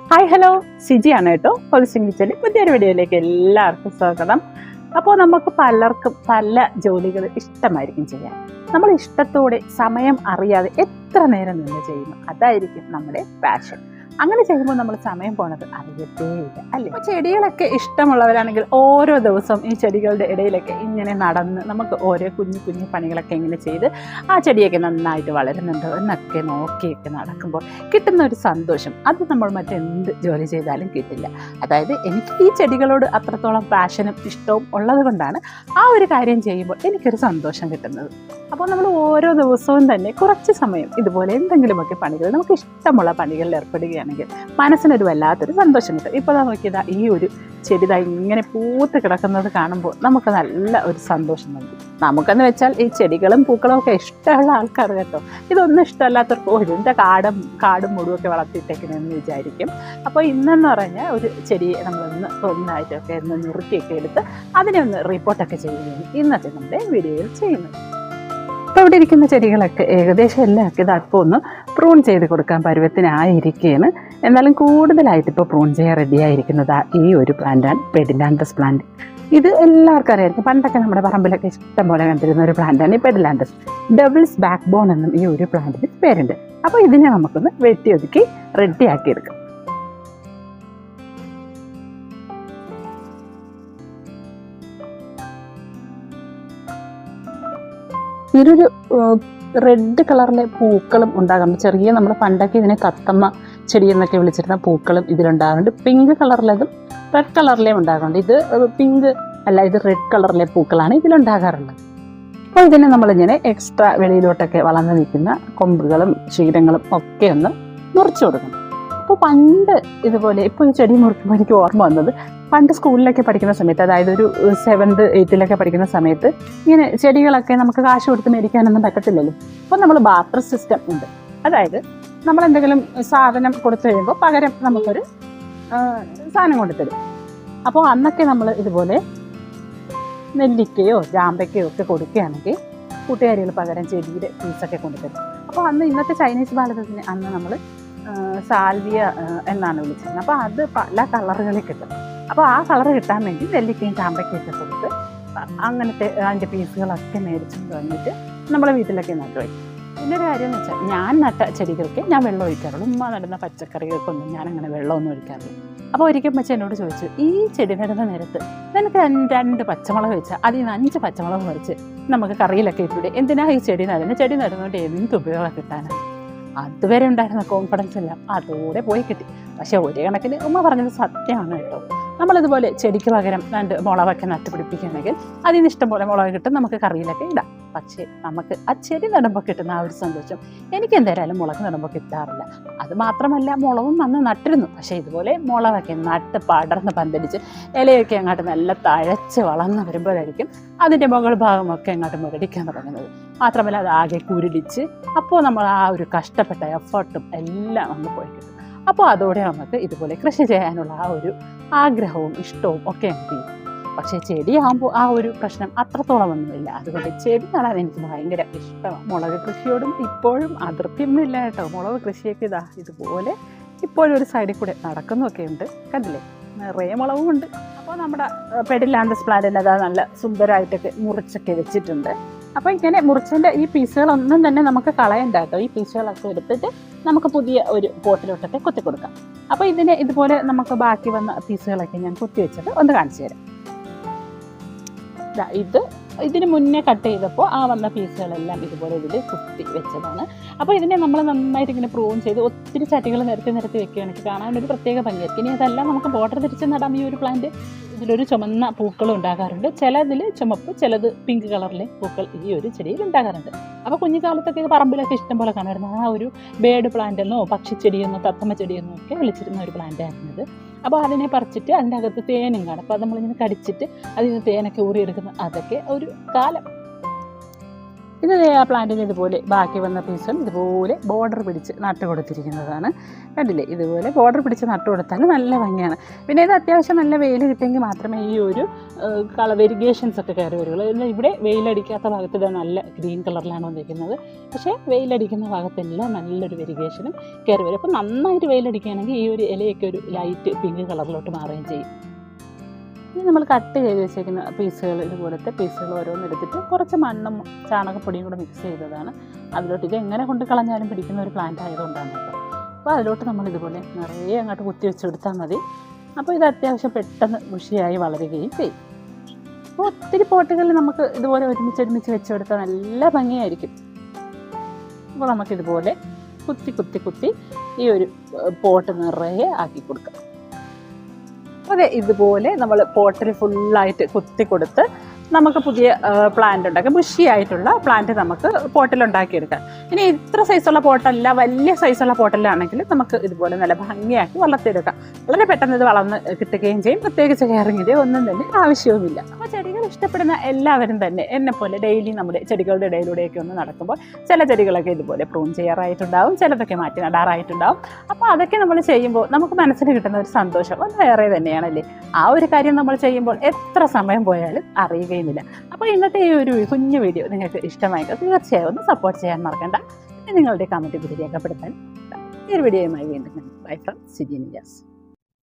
Hi hello, സിജിയാണ് കേട്ടോ. Holistic കിച്ചണിൽ പുതിയൊരു വീഡിയോയിലേക്ക് എല്ലാവർക്കും സ്വാഗതം. അപ്പോൾ നമുക്ക് പലർക്കും പല ജോലികൾ ഇഷ്ടമായിരിക്കും ചെയ്യാൻ. നമ്മൾ ഇഷ്ടത്തോടെ സമയം അറിയാതെ എത്ര നേരം നിന്ന് ചെയ്യുന്നു, അതായിരിക്കും നമ്മുടെ പാഷൻ. അങ്ങനെ ചെയ്യുമ്പോൾ നമ്മൾ സമയം പോണത് അറിയത്തേയില്ല, അല്ലേ? അപ്പോൾ ചെടികളൊക്കെ ഇഷ്ടമുള്ളവരാണെങ്കിൽ ഓരോ ദിവസവും ഈ ചെടികളുടെ ഇടയിലൊക്കെ ഇങ്ങനെ നടന്ന് നമുക്ക് ഓരോ കുഞ്ഞു കുഞ്ഞു പണികളൊക്കെ ഇങ്ങനെ ചെയ്ത് ആ ചെടിയൊക്കെ നന്നായിട്ട് വളരുന്നുണ്ടോ എന്നൊക്കെ നോക്കിയൊക്കെ നടക്കുമ്പോൾ കിട്ടുന്ന ഒരു സന്തോഷം അത് നമ്മൾ മറ്റെന്ത് ജോലി ചെയ്താലും കിട്ടില്ല. അതായത് എനിക്ക് ഈ ചെടികളോട് അത്രത്തോളം പാഷനും ഇഷ്ടവും ഉള്ളത് കൊണ്ടാണ് ആ ഒരു കാര്യം ചെയ്യുമ്പോൾ എനിക്കൊരു സന്തോഷം കിട്ടുന്നത്. അപ്പോൾ നമ്മൾ ഓരോ ദിവസവും തന്നെ കുറച്ച് സമയം ഇതുപോലെ എന്തെങ്കിലുമൊക്കെ പണികൾ, നമുക്ക് ഇഷ്ടമുള്ള പണികളിൽ ഏർപ്പെടുകയാണെങ്കിൽ മനസ്സിനൊരു വല്ലാത്തൊരു സന്തോഷം കിട്ടും. ഇപ്പോൾ നോക്കിയതാ ഈ ഒരു ചെടി ഇങ്ങനെ പൂത്ത് കിടക്കുന്നത് കാണുമ്പോൾ നമുക്ക് നല്ല ഒരു സന്തോഷം നൽകും. നമുക്കെന്ന് വെച്ചാൽ ഈ ചെടികളും പൂക്കളും ഒക്കെ ഇഷ്ടമുള്ള ആൾക്കാർ കേട്ടോ, ഇതൊന്നും ഇഷ്ടമല്ലാത്തവർക്ക് ഇതിൻ്റെ കാടും മുഴുവൊക്കെ വളർത്തിയിട്ടേക്കണമെന്ന് വിചാരിക്കും. അപ്പോൾ ഇന്നെന്ന് പറഞ്ഞാൽ ഒരു ചെടിയെ നമ്മളൊന്ന് ഒന്നായിട്ടൊക്കെ ഒന്ന് നുറുക്കിയൊക്കെ എടുത്ത് അതിനെ ഒന്ന് റിപ്പോർട്ടൊക്കെ ചെയ്യുകയാണ് ഇന്നത്തെ നമ്മുടെ വീഡിയോയിൽ ചെയ്യുന്നത്. ഇപ്പോൾ ഇവിടെ ഇരിക്കുന്ന ചെടികളൊക്കെ ഏകദേശം എല്ലാം ഒക്കെ ഇപ്പോൾ ഒന്ന് പ്രൂൺ ചെയ്ത് കൊടുക്കാൻ പരുവത്തിനായിരിക്കുകയാണ്. എന്നാലും കൂടുതലായിട്ട് ഇപ്പോൾ പ്രൂൺ ചെയ്യാൻ റെഡിയായിരിക്കുന്നത് ഈ ഒരു പ്ലാന്റാണ്, പെഡിലാന്തസ് പ്ലാന്റ്. ഇത് എല്ലാവർക്കും അറിയായിരിക്കും, പണ്ടൊക്കെ നമ്മുടെ പറമ്പിലൊക്കെ ഇഷ്ടം പോലെ കണ്ടിരുന്ന ഒരു പ്ലാന്റാണ് ഈ പെഡിലാന്തസ്. ഡബിൾസ് ബാക്ക് ബോൺ എന്നും ഈ ഒരു പ്ലാന്റിന് പേരുണ്ട്. അപ്പോൾ ഇതിനെ നമുക്കൊന്ന് വെട്ടിയൊതുക്കി റെഡിയാക്കിയെടുക്കാം. ഇതിലൊരു റെഡ് കളറിലെ പൂക്കളും ഉണ്ടാകാറുണ്ട്. ചെറിയ നമ്മൾ പണ്ടൊക്കെ ഇതിനെ തത്തമ്മ ചെടി എന്നൊക്കെ വിളിച്ചിരുന്ന പൂക്കളും ഇതിലുണ്ടാകാറുണ്ട്. പിങ്ക് കളറിലതും റെഡ് കളറിലേയും ഉണ്ടാകാറുണ്ട്. ഇത് പിങ്ക് അല്ല, ഇത് റെഡ് കളറിലെ പൂക്കളാണ് ഇതിലുണ്ടാകാറുള്ളത്. അപ്പോൾ ഇതിനെ നമ്മളിങ്ങനെ എക്സ്ട്രാ വെളിയിലോട്ടൊക്കെ വളർന്നു നിൽക്കുന്ന കൊമ്പുകളും ശീലങ്ങളും ഒക്കെ ഒന്ന് മുറിച്ചു കൊടുക്കണം. അപ്പോൾ പണ്ട് ഇതുപോലെ ഇപ്പോൾ ഈ ചെടി മുറിക്കുമ്പോൾ എനിക്ക് ഓർമ്മ വന്നത്, പണ്ട് സ്കൂളിലൊക്കെ പഠിക്കുന്ന സമയത്ത്, അതായത് ഒരു 7th 8th പഠിക്കുന്ന സമയത്ത് ഇങ്ങനെ ചെടികളൊക്കെ നമുക്ക് കാശ് കൊടുത്ത് മേടിക്കാനൊന്നും പറ്റത്തില്ലല്ലോ. അപ്പോൾ നമ്മൾ ബാർട്ടർ സിസ്റ്റം ഉണ്ട്. അതായത് നമ്മൾ എന്തെങ്കിലും സാധനം കൊടുത്തു കഴിയുമ്പോൾ പകരം നമുക്കൊരു സാധനം കൊണ്ടുതരും. അപ്പോൾ അന്നൊക്കെ നമ്മൾ ഇതുപോലെ നെല്ലിക്കയോ ജാമ്പയ്ക്കയോ ഒക്കെ കൊടുക്കുകയാണെങ്കിൽ കൂട്ടുകാരികൾ പകരം ചെടിയുടെ പീസൊക്കെ കൊണ്ടുതരും. അപ്പോൾ അന്ന് ഇന്നത്തെ ചൈനീസ് ഭാരതത്തിന് അന്ന് നമ്മൾ സാൽവിയ എന്നാണ് വിളിച്ചിരുന്നത്. അപ്പോൾ അത് പല കളറുകളിൽ കിട്ടും. അപ്പോൾ ആ കളർ കിട്ടാൻ വേണ്ടി നെല്ലിക്കയും ചാമ്പയ്ക്കൊക്കെ കൊടുത്ത് അങ്ങനത്തെ അതിൻ്റെ പീസുകളൊക്കെ മേടിച്ചുകൊണ്ട് വന്നിട്ട് നമ്മളെ വീട്ടിലൊക്കെ നട്ടു വയ്ക്കും. പിന്നെ ഒരു കാര്യം എന്ന് വെച്ചാൽ, ഞാൻ നട്ട ചെടികൾക്ക് ഞാൻ വെള്ളം ഒഴിക്കാറുള്ളൂ. ഉമ്മ നടുന്ന പച്ചക്കറികൾക്കൊന്നും ഞാൻ അങ്ങനെ വെള്ളമൊന്നും ഒഴിക്കാറില്ല. അപ്പോൾ ഒരിക്കൽ വെച്ച് എന്നോട് ചോദിച്ചു, ഈ ചെടി നടുന്ന നേരത്ത് നിനക്ക് 2 പച്ചമുളക് വെച്ചാൽ അതിൽ നിന്ന് 5 പച്ചമുളക് മുറിച്ച് നമുക്ക് കറിയിലൊക്കെ ഇട്ടിട്ട് എന്തിനാ ഈ ചെടി നടുന്നത്? ചെടി നടുന്നതുകൊണ്ട് എന്ത് ഉപയോഗം കിട്ടാനാണ്? അതുവരെ ഉണ്ടായിരുന്ന കോൺഫിഡൻസ് എല്ലാം അതോടെ പോയി കിട്ടി. പക്ഷെ ഒരു കണക്കിന് ഉമ്മ പറഞ്ഞത് സത്യമാണ് കേട്ടോ. നമ്മളിതുപോലെ ചെടിക്ക് പകരം 2 മുളകൊക്കെ നട്ടുപിടിപ്പിക്കുകയാണെങ്കിൽ അതിൽ നിന്ന് ഇഷ്ടം പോലെ മുളക് കിട്ടും, നമുക്ക് കറിയിലൊക്കെ ഇടാം. പക്ഷേ നമുക്ക് ആ ചെടി നടുമ്പോൾ കിട്ടുന്ന ആ ഒരു സന്തോഷം എനിക്ക് എന്തായാലും മുളക് നടുമ്പോൾ കിട്ടാറില്ല. അത് മാത്രമല്ല, മുളകും അന്ന് നട്ടിരുന്നു. പക്ഷേ ഇതുപോലെ മുളകൊക്കെ നട്ട് പടർന്ന് പന്തലിച്ച് ഇലയൊക്കെ അങ്ങോട്ട് നല്ല തഴച്ച് വളർന്ന് വരുമ്പോഴായിരിക്കും അതിൻ്റെ മുകൾ ഭാഗമൊക്കെ അങ്ങോട്ട് മുരടിക്കാൻ തുടങ്ങുന്നത്. മാത്രമല്ല അത് ആകെ കുരുടിച്ച് അപ്പോൾ നമ്മൾ ആ ഒരു കഷ്ടപ്പെട്ട എഫേർട്ടും എല്ലാം ഒന്ന് പോയി കിട്ടും. അപ്പോൾ അതോടെ നമുക്ക് ഇതുപോലെ കൃഷി ചെയ്യാനുള്ള ആ ഒരു ആഗ്രഹവും ഇഷ്ടവും ഒക്കെ എനിക്ക് ചെയ്യും. പക്ഷേ ചെടിയാകുമ്പോൾ ആ ഒരു പ്രശ്നം അത്രത്തോളം ഒന്നുമില്ല. അതുകൊണ്ട് ചെടി നടാൻ എനിക്ക് ഭയങ്കര ഇഷ്ടമാണ്. മുളക് കൃഷിയോടും ഇപ്പോഴും അതൃപ്തിയൊന്നുമില്ല കേട്ടോ. മുളക് കൃഷിയൊക്കെ ഇതുപോലെ ഇപ്പോഴും ഒരു സൈഡിൽ കൂടെ നടക്കുന്നൊക്കെ ഉണ്ട്, കണ്ടില്ലേ? നിറയെ മുളകും ഉണ്ട്. അപ്പോൾ നമ്മുടെ പെഡിലാന്തസ് പ്ലാന്റിന് അത് നല്ല സുന്ദരമായിട്ടൊക്കെ മുറിച്ചൊക്കെ വെച്ചിട്ടുണ്ട്. അപ്പോൾ ഇങ്ങനെ മുറിച്ചതിൻ്റെ ഈ പീസുകളൊന്നും തന്നെ നമുക്ക് കളയണ്ട കേട്ടോ. ഈ പീസുകളൊക്കെ എടുത്തിട്ട് നമുക്ക് പുതിയ ഒരു പോട്ടിലോട്ടൊക്കെ കുത്തി കൊടുക്കാം. അപ്പോൾ ഇതിനെ ഇതുപോലെ നമുക്ക് ബാക്കി വന്ന പീസുകളൊക്കെ ഞാൻ കുത്തി വെച്ചത് ഒന്ന് കാണിച്ചു തരാം. ഇതിന് മുന്നേ കട്ട് ചെയ്തപ്പോൾ ആ വന്ന പീസുകളെല്ലാം ഇതുപോലെ ഇതിൽ കുത്തി വെച്ചതാണ്. അപ്പോൾ ഇതിനെ നമ്മൾ നന്നായിട്ട് ഇങ്ങനെ പ്രൂൺ ചെയ്ത് ഒത്തിരി ചട്ടികൾ നിരത്തി വെക്കുകയാണെങ്കിൽ കാണാനൊരു പ്രത്യേക ഭംഗിയായിരിക്കും. ഇനി അതെല്ലാം നമുക്ക് ബോർഡർ തിരിച്ച് നടാം. ഈ ഒരു പ്ലാന്റ് ഇതിലൊരു ചുമന്ന പൂക്കൾ ഉണ്ടാകാറുണ്ട്. ചിലതിൽ ചുമപ്പ്, ചിലത് പിങ്ക് കളറിലെ പൂക്കൾ ഈ ഒരു ചെടിയിൽ ഉണ്ടാകാറുണ്ട്. അപ്പോൾ കുഞ്ഞുകാലത്തൊക്കെ ഇത് പറമ്പിലൊക്കെ ഇഷ്ടം പോലെ കാണാറുണ്ട്. ആ ഒരു ബേഡ് പ്ലാന്റ് എന്നോ പക്ഷിച്ചെടിയെന്നോ തത്തമ്മ ചെടിയെന്നോ ഒക്കെ വിളിച്ചിരുന്ന ഒരു പ്ലാന്റ് ആയിരുന്നത്. അപ്പോൾ അതിനെ പറിച്ചിട്ട് അതിൻ്റെ അകത്ത് തേനും കാണും. അപ്പോൾ നമ്മളിങ്ങനെ കടിച്ചിട്ട് അതിൽ നിന്ന് തേനൊക്കെ ഊറിയെടുക്കുന്ന അതൊക്കെ ഒരു കാലം. ഇത് ആ പ്ലാന്റിന് ഇതുപോലെ ബാക്കി വന്ന പീസും ഇതുപോലെ ബോർഡർ പിടിച്ച് നട്ട് കൊടുത്തിരിക്കുന്നതാണ്. കണ്ടില്ലേ, ഇതുപോലെ ബോർഡർ പിടിച്ച് നട്ട് കൊടുത്താൽ നല്ല ഭംഗിയാണ്. പിന്നെ ഇത് അത്യാവശ്യം നല്ല വെയിൽ കിട്ടിയെങ്കിൽ മാത്രമേ ഈ ഒരു വെരിഗേഷൻസ് ഒക്കെ കയറി വരുള്ളൂ. എന്നാൽ ഇവിടെ വെയിലടിക്കാത്ത ഭാഗത്ത് ഇത് നല്ല ഗ്രീൻ കളറിലാണ് വന്നിരിക്കുന്നത്. പക്ഷേ വെയിലടിക്കുന്ന ഭാഗത്തെല്ലാം നല്ലൊരു വെരിഗേഷനും കയറി വരും. അപ്പോൾ നന്നായിട്ട് വെയിലടിക്കുകയാണെങ്കിൽ ഈ ഒരു ഇലയൊക്കെ ഒരു ലൈറ്റ് പിങ്ക് കളറിലോട്ട് മാറുകയും ചെയ്യും. ഇനി നമ്മൾ കട്ട് ചെയ്ത് വെച്ചേക്കുന്ന പീസുകൾ, ഇതുപോലത്തെ പീസുകൾ ഓരോന്നെടുത്തിട്ട് കുറച്ച് മണ്ണും ചാണകപ്പൊടിയും കൂടെ മിക്സ് ചെയ്തതാണ് അതിലോട്ട്. ഇത് എങ്ങനെ കൊണ്ട് കളഞ്ഞാലും പിടിക്കുന്ന ഒരു പ്ലാന്റ് ആയതുകൊണ്ടാണ് കേട്ടോ. അപ്പോൾ അതിലോട്ട് നമ്മൾ ഇതുപോലെ നിറയെ അങ്ങോട്ട് കുത്തി വെച്ച് കൊടുത്താൽ മതി. അപ്പോൾ ഇത് അത്യാവശ്യം പെട്ടെന്ന് ബുഷിയായി വളരുകയും ചെയ്യും. അപ്പോൾ ഒത്തിരി പോട്ടുകളിൽ നമുക്ക് ഇതുപോലെ ഒരുമിച്ച് വെച്ച് കൊടുത്താൽ നല്ല ഭംഗിയായിരിക്കും. അപ്പോൾ നമുക്കിതുപോലെ കുത്തി ഈ ഒരു പോട്ട് നിറയെ ആക്കി കൊടുക്കാം. അതെ, ഇതുപോലെ നമ്മൾ പോട്ടിൽ ഫുള്ളായിട്ട് കുത്തി കൊടുത്ത് നമുക്ക് പുതിയ പ്ലാന്റ് ഉണ്ടാക്കാം. ബുഷിയായിട്ടുള്ള പ്ലാന്റ് നമുക്ക് പോട്ടിലുണ്ടാക്കിയെടുക്കാം. ഇനി ഇത്ര സൈസുള്ള പോട്ടല്ല, വലിയ സൈസുള്ള പോട്ടലാണെങ്കിൽ നമുക്ക് ഇതുപോലെ നല്ല ഭംഗിയാക്കി വളർത്തിയെടുക്കാം. വളരെ പെട്ടെന്ന് ഇത് വളർന്ന് കിട്ടുകയും ചെയ്യും. പ്രത്യേകിച്ച് കെയറിങ്ങിൻ്റെ ഒന്നും തന്നെ ആവശ്യവുമില്ല. അപ്പോൾ ചെടികൾ ഇഷ്ടപ്പെടുന്ന എല്ലാവരും തന്നെ എന്നെപ്പോലെ ഡെയിലി നമ്മുടെ ചെടികളുടെ ഇടയിലൂടെയൊക്കെ ഒന്ന് നടക്കുമ്പോൾ ചില ചെടികളൊക്കെ ഇതുപോലെ പ്രൂൺ ചെയ്യാറായിട്ടുണ്ടാവും, ചിലതൊക്കെ മാറ്റി നടാറായിട്ടുണ്ടാവും. അപ്പോൾ അതൊക്കെ നമ്മൾ ചെയ്യുമ്പോൾ നമുക്ക് മനസ്സിന് കിട്ടുന്ന ഒരു സന്തോഷം അത് വേറെ തന്നെയാണല്ലേ. ആ ഒരു കാര്യം നമ്മൾ ചെയ്യുമ്പോൾ എത്ര സമയം പോയാലും അറിയുകയില്ല. അപ്പോൾ ഇന്നത്തെ ഈ ഒരു കുഞ്ഞു വീഡിയോ നിങ്ങൾക്ക് ഇഷ്ടമായെങ്കിൽ തീർച്ചയായും ഒന്ന് സപ്പോർട്ട് ചെയ്യാൻ മറക്കണ്ട. നിങ്ങളുടെ കമൻറ്റ് കൂടി രേഖപ്പെടുത്താൻ. ഈ ഒരു വീഡിയോയുമായി വീണ്ടും ബൈ ഫ്രം സിജി നിയാസ്.